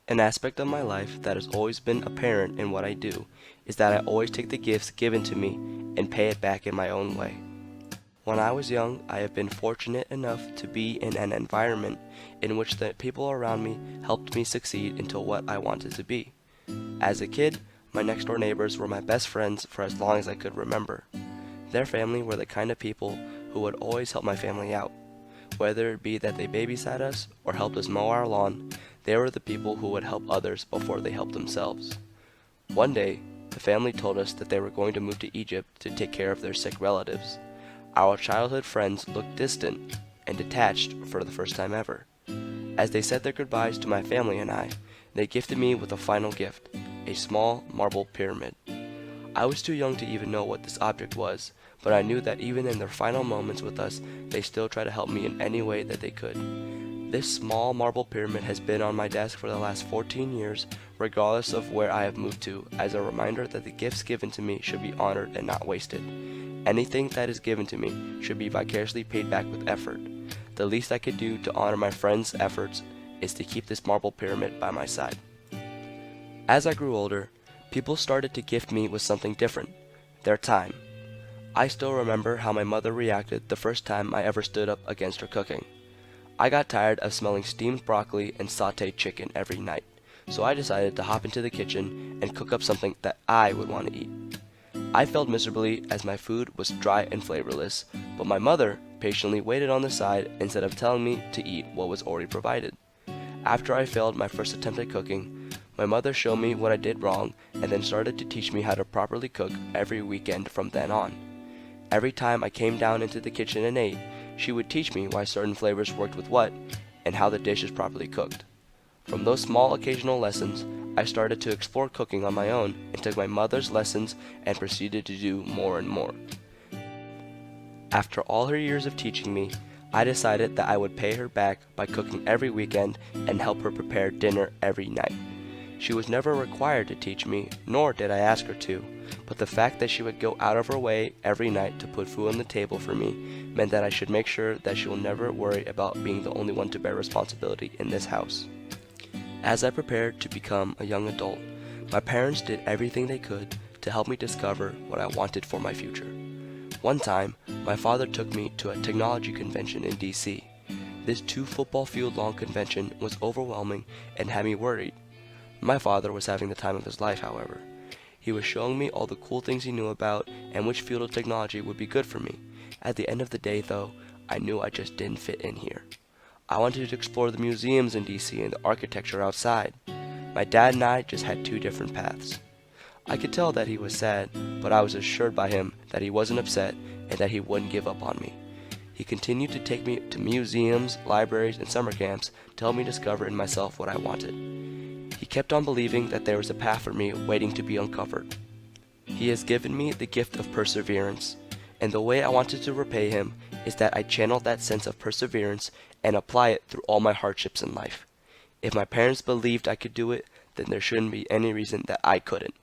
An aspect of my life that has always been apparent in what I do is that I always take the gifts given to me and pay it back in my own way. When I was young, I have been fortunate enough to be in an environment in which the people around me helped me succeed into what I wanted to be. As a kid, my next door neighbors were my best friends for as long as I could remember. Their family were the kind of people who would always help my family out. Whether it be that they babysat us or helped us mow our lawn, they were the people who would help others before they helped themselves. One day, the family told us that they were going to move to Egypt to take care of their sick relatives. Our childhood friends looked distant and detached for the first time ever. As they said their goodbyes to my family and I, they gifted me with a final gift, a small marble pyramid. I was too young to even know what this object was, but I knew that even in their final moments with us, they still tried to help me in any way that they could. This small marble pyramid has been on my desk for the last 14 years, regardless of where I have moved to, as a reminder that the gifts given to me should be honored and not wasted. Anything that is given to me should be vicariously paid back with effort. The least I could do to honor my friends' efforts is to keep this marble pyramid by my side. As I grew older, people started to gift me with something different, their time. I still remember how my mother reacted the first time I ever stood up against her cooking. I got tired of smelling steamed broccoli and sautéed chicken every night, so I decided to hop into the kitchen and cook up something that I would want to eat. I failed miserably as my food was dry and flavorless, but my mother patiently waited on the side instead of telling me to eat what was already provided. After I failed my first attempt at cooking, my mother showed me what I did wrong and then started to teach me how to properly cook every weekend from then on. Every time I came down into the kitchen and ate, she would teach me why certain flavors worked with what, and how the dish is properly cooked. From those small occasional lessons, I started to explore cooking on my own and took my mother's lessons and proceeded to do more and more. After all her years of teaching me, I decided that I would pay her back by cooking every weekend and help her prepare dinner every night. She was never required to teach me, nor did I ask her to, but the fact that she would go out of her way every night to put food on the table for me meant that I should make sure that she will never worry about being the only one to bear responsibility in this house. As I prepared to become a young adult, my parents did everything they could to help me discover what I wanted for my future. One time, my father took me to a technology convention in DC. This 2 football field long convention was overwhelming and had me worried. My father was having the time of his life, however. He was showing me all the cool things he knew about and which field of technology would be good for me. At the end of the day, though, I knew I just didn't fit in here. I wanted to explore the museums in DC and the architecture outside. My dad and I just had 2 different paths. I could tell that he was sad, but I was assured by him that he wasn't upset and that he wouldn't give up on me. He continued to take me to museums, libraries, and summer camps to help me discover in myself what I wanted. He kept on believing that there was a path for me waiting to be uncovered. He has given me the gift of perseverance, and the way I wanted to repay him is that I channel that sense of perseverance and apply it through all my hardships in life. If my parents believed I could do it, then there shouldn't be any reason that I couldn't.